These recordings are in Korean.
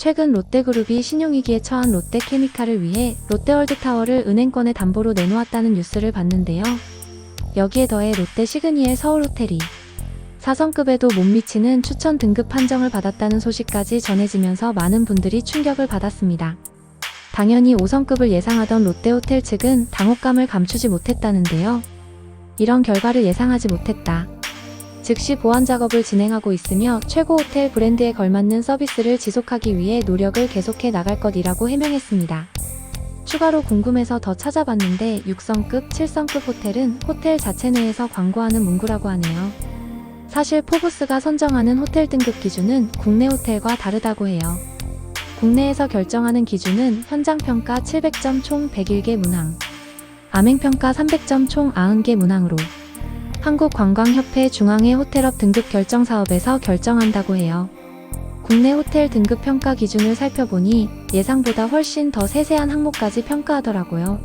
최근 롯데그룹이 신용위기에 처한 롯데케미칼을 위해 롯데월드타워를 은행권의 담보로 내놓았다는 뉴스를 봤는데요. 여기에 더해 롯데 시그니엘 서울호텔이 4성급에도 못 미치는 추천 등급 판정을 받았다는 소식까지 전해지면서 많은 분들이 충격을 받았습니다. 당연히 5성급을 예상하던 롯데호텔 측은 당혹감을 감추지 못했다는데요. 이런 결과를 예상하지 못했다. 즉시 보완 작업을 진행하고 있으며 최고 호텔 브랜드에 걸맞는 서비스를 지속하기 위해 노력을 계속해 나갈 것이라고 해명했습니다. 추가로 궁금해서 더 찾아봤는데 6성급, 7성급 호텔은 호텔 자체 내에서 광고하는 문구라고 하네요. 사실 포브스가 선정하는 호텔 등급 기준은 국내 호텔과 다르다고 해요. 국내에서 결정하는 기준은 현장평가 700점 총 101개 문항, 암행평가 300점 총 90개 문항으로 한국관광협회 중앙회 호텔업 등급 결정 사업에서 결정한다고 해요. 국내 호텔 등급 평가 기준을 살펴보니 예상보다 훨씬 더 세세한 항목까지 평가하더라고요.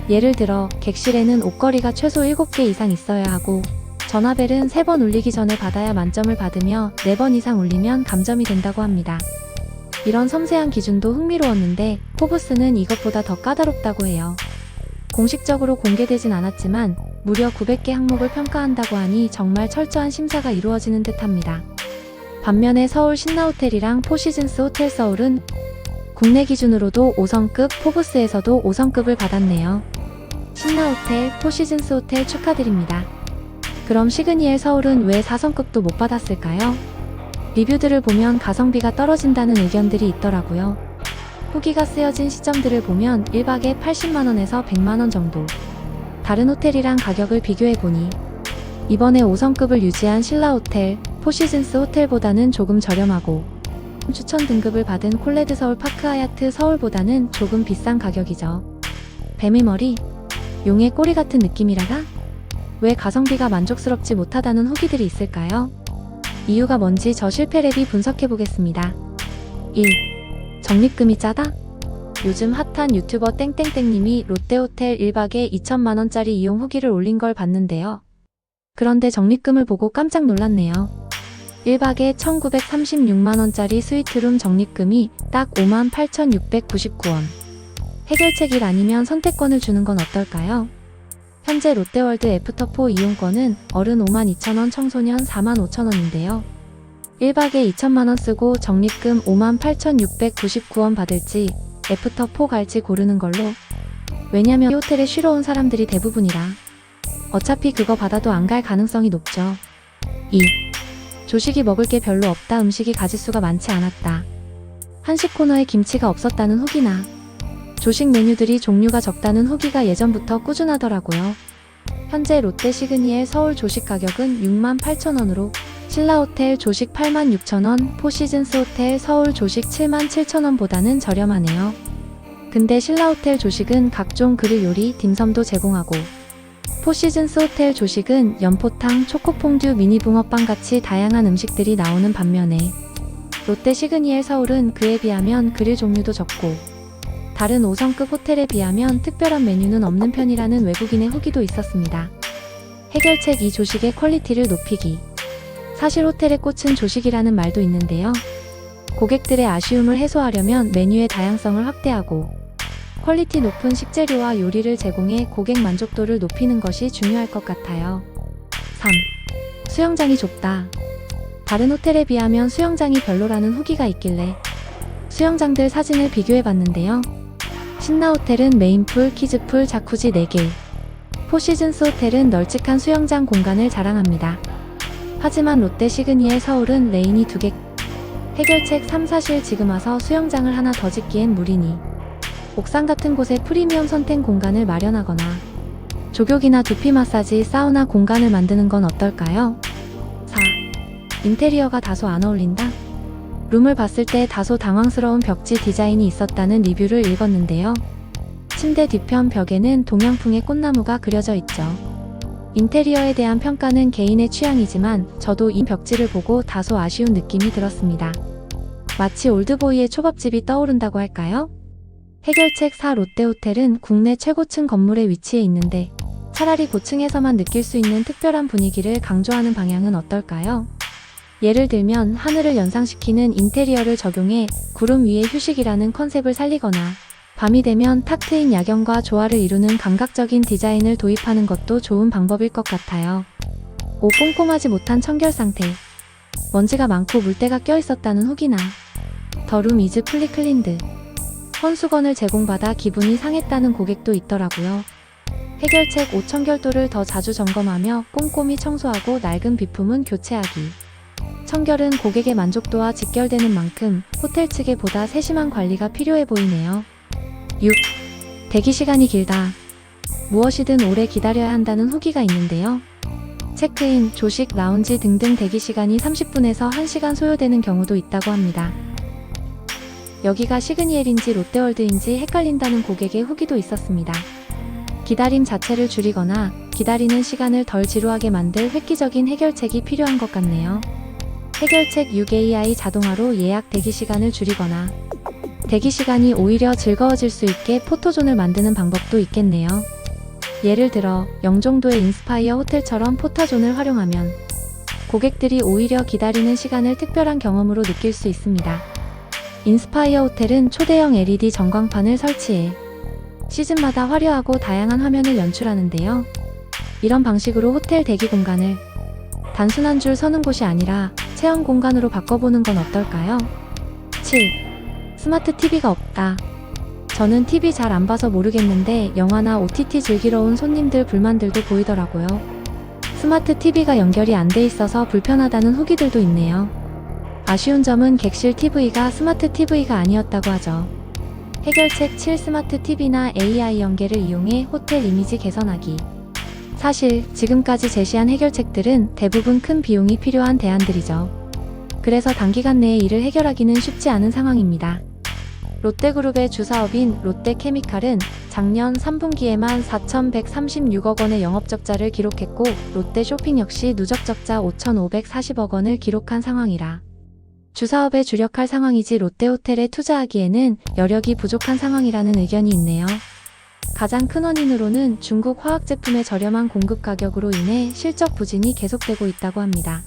예를 들어 객실에는 옷걸이가 최소 7개 이상 있어야 하고 전화벨은 3번 울리기 전에 받아야 만점을 받으며 4번 이상 울리면 감점이 된다고 합니다. 이런 섬세한 기준도 흥미로웠는데 포브스는 이것보다 더 까다롭다고 해요. 공식적으로 공개되진 않았지만 무려 900개 항목을 평가한다고 하니 정말 철저한 심사가 이루어지는 듯합니다. 반면에 서울 신라호텔이랑 포시즌스 호텔 서울은 국내 기준으로도 5성급, 포브스에서도 5성급을 받았네요. 신라호텔, 포시즌스 호텔 축하드립니다. 그럼 시그니엘 서울은 왜 4성급도 못 받았을까요? 리뷰들을 보면 가성비가 떨어진다는 의견들이 있더라고요. 후기가 쓰여진 시점들을 보면 1박에 80만원에서 100만원 정도. 다른 호텔이랑 가격을 비교해보니 이번에 5성급을 유지한 신라호텔, 포시즌스 호텔보다는 조금 저렴하고 추천 등급을 받은 콜레드 서울 파크하얏트 서울보다는 조금 비싼 가격이죠. 뱀의 머리, 용의 꼬리 같은 느낌이라가? 왜 가성비가 만족스럽지 못하다는 후기들이 있을까요? 이유가 뭔지 저 실패랩이 분석해보겠습니다. 1. 적립금이 짜다? 요즘 핫한 유튜버 땡땡땡님이 롯데호텔 1박에 2천만원짜리 이용 후기를 올린 걸 봤는데요. 그런데 적립금을 보고 깜짝 놀랐네요. 1박에 1936만원짜리 스위트룸 적립금이 딱 58,699원. 해결책 1 아니면 선택권을 주는 건 어떨까요? 현재 롯데월드 애프터포 이용권은 어른 52,000원, 청소년 45,000원인데요. 1박에 2천만원 쓰고 적립금 58,699원 받을지 애프터4 갈지 고르는 걸로. 왜냐면 이 호텔에 쉬러 온 사람들이 대부분이라 어차피 그거 받아도 안 갈 가능성이 높죠. 2. 조식이 먹을 게 별로 없다. 음식이 가짓수가 많지 않았다. 한식 코너에 김치가 없었다는 후기나 조식 메뉴들이 종류가 적다는 후기가 예전부터 꾸준하더라고요. 현재 롯데 시그니엘 서울 조식 가격은 68,000원으로 신라호텔 조식 86,000원, 포시즌스 호텔 서울 조식 77,000원보다는 저렴하네요. 근데 신라호텔 조식은 각종 그릴 요리, 딤섬도 제공하고 포시즌스 호텔 조식은 연포탕, 초코퐁듀, 미니 붕어빵 같이 다양한 음식들이 나오는 반면에 롯데 시그니엘 서울은 그에 비하면 그릴 종류도 적고 다른 5성급 호텔에 비하면 특별한 메뉴는 없는 편이라는 외국인의 후기도 있었습니다. 해결책 2. 조식의 퀄리티를 높이기. 사실 호텔의 꽃은 조식이라는 말도 있는데요. 고객들의 아쉬움을 해소하려면 메뉴의 다양성을 확대하고 퀄리티 높은 식재료와 요리를 제공해 고객 만족도를 높이는 것이 중요할 것 같아요. 3. 수영장이 좁다. 다른 호텔에 비하면 수영장이 별로라는 후기가 있길래 수영장들 사진을 비교해봤는데요. 신라호텔은 메인풀, 키즈풀, 자쿠지 4개, 포시즌스 호텔은 널찍한 수영장 공간을 자랑합니다. 하지만 롯데 시그니엘 서울은 레인이 2개. 해결책 3. 사실 지금 와서 수영장을 하나 더 짓기엔 무리니 옥상 같은 곳에 프리미엄 선택 공간을 마련하거나 조격이나 두피 마사지, 사우나 공간을 만드는 건 어떨까요? 4. 인테리어가 다소 안 어울린다? 룸을 봤을 때 다소 당황스러운 벽지 디자인이 있었다는 리뷰를 읽었는데요. 침대 뒤편 벽에는 동양풍의 꽃나무가 그려져 있죠. 인테리어에 대한 평가는 개인의 취향이지만 저도 이 벽지를 보고 다소 아쉬운 느낌이 들었습니다. 마치 올드보이의 초밥집이 떠오른다고 할까요? 해결책 4. 롯데호텔은 국내 최고층 건물에 위치해 있는데 차라리 고층에서만 느낄 수 있는 특별한 분위기를 강조하는 방향은 어떨까요? 예를 들면 하늘을 연상시키는 인테리어를 적용해 구름 위의 휴식이라는 컨셉을 살리거나 밤이 되면 탁 트인 야경과 조화를 이루는 감각적인 디자인을 도입하는 것도 좋은 방법일 것 같아요. 5. 꼼꼼하지 못한 청결 상태. 먼지가 많고 물때가 껴있었다는 후기나 더 룸 이즈 풀리 클린드. 헌수건을 제공받아 기분이 상했다는 고객도 있더라고요. 해결책 5. 청결도를 더 자주 점검하며 꼼꼼히 청소하고 낡은 비품은 교체하기. 청결은 고객의 만족도와 직결되는 만큼 호텔 측에 보다 세심한 관리가 필요해 보이네요. 6. 대기시간이 길다. 무엇이든 오래 기다려야 한다는 후기가 있는데요. 체크인, 조식, 라운지 등등 대기시간이 30분에서 1시간 소요되는 경우도 있다고 합니다. 여기가 시그니엘인지 롯데월드인지 헷갈린다는 고객의 후기도 있었습니다. 기다림 자체를 줄이거나 기다리는 시간을 덜 지루하게 만들 획기적인 해결책이 필요한 것 같네요. 해결책 6. AI 자동화로 예약 대기시간을 줄이거나 대기시간이 오히려 즐거워질 수 있게 포토존을 만드는 방법도 있겠네요. 예를 들어 영종도의 인스파이어 호텔처럼 포토존을 활용하면 고객들이 오히려 기다리는 시간을 특별한 경험으로 느낄 수 있습니다. 인스파이어 호텔은 초대형 LED 전광판을 설치해 시즌마다 화려하고 다양한 화면을 연출하는데요. 이런 방식으로 호텔 대기 공간을 단순한 줄 서는 곳이 아니라 체험 공간으로 바꿔보는 건 어떨까요? 7. 스마트 TV가 없다. 저는 TV 잘 안 봐서 모르겠는데 영화나 OTT 즐기러 온 손님들 불만들도 보이더라고요. 스마트 TV가 연결이 안 돼 있어서 불편하다는 후기들도 있네요. 아쉬운 점은 객실 TV가 스마트 TV가 아니었다고 하죠. 해결책 7. 스마트 TV나 AI 연계를 이용해 호텔 이미지 개선하기. 사실 지금까지 제시한 해결책들은 대부분 큰 비용이 필요한 대안들이죠. 그래서 단기간 내에 이를 해결하기는 쉽지 않은 상황입니다. 롯데그룹의 주사업인 롯데케미칼은 작년 3분기에만 4,136억 원의 영업적자를 기록했고 롯데쇼핑 역시 누적적자 5,540억 원을 기록한 상황이라 주사업에 주력할 상황이지 롯데호텔에 투자하기에는 여력이 부족한 상황이라는 의견이 있네요. 가장 큰 원인으로는 중국 화학제품의 저렴한 공급 가격으로 인해 실적 부진이 계속되고 있다고 합니다.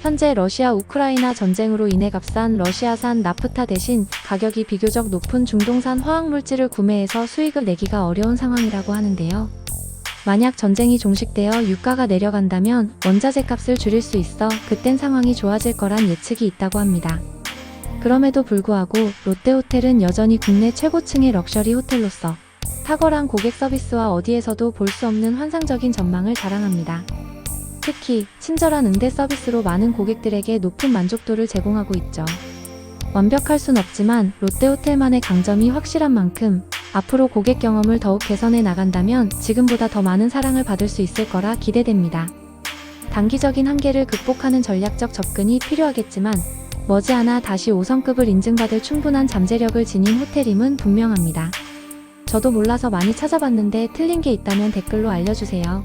현재 러시아 우크라이나 전쟁으로 인해 값싼 러시아산 나프타 대신 가격이 비교적 높은 중동산 화학물질을 구매해서 수익을 내기가 어려운 상황이라고 하는데요. 만약 전쟁이 종식되어 유가가 내려간다면 원자재 값을 줄일 수 있어 그땐 상황이 좋아질 거란 예측이 있다고 합니다. 그럼에도 불구하고 롯데호텔은 여전히 국내 최고층의 럭셔리 호텔로서 탁월한 고객 서비스와 어디에서도 볼 수 없는 환상적인 전망을 자랑합니다. 특히 친절한 응대 서비스로 많은 고객들에게 높은 만족도를 제공하고 있죠. 완벽할 순 없지만 롯데호텔만의 강점이 확실한 만큼 앞으로 고객 경험을 더욱 개선해 나간다면 지금보다 더 많은 사랑을 받을 수 있을 거라 기대됩니다. 단기적인 한계를 극복하는 전략적 접근이 필요하겠지만 머지않아 다시 5성급을 인증받을 충분한 잠재력을 지닌 호텔임은 분명합니다. 저도 몰라서 많이 찾아봤는데 틀린 게 있다면 댓글로 알려주세요.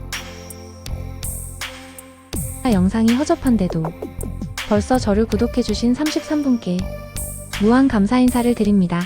영상이 허접한데도 벌써 저를 구독해주신 33분께 무한 감사 인사를 드립니다.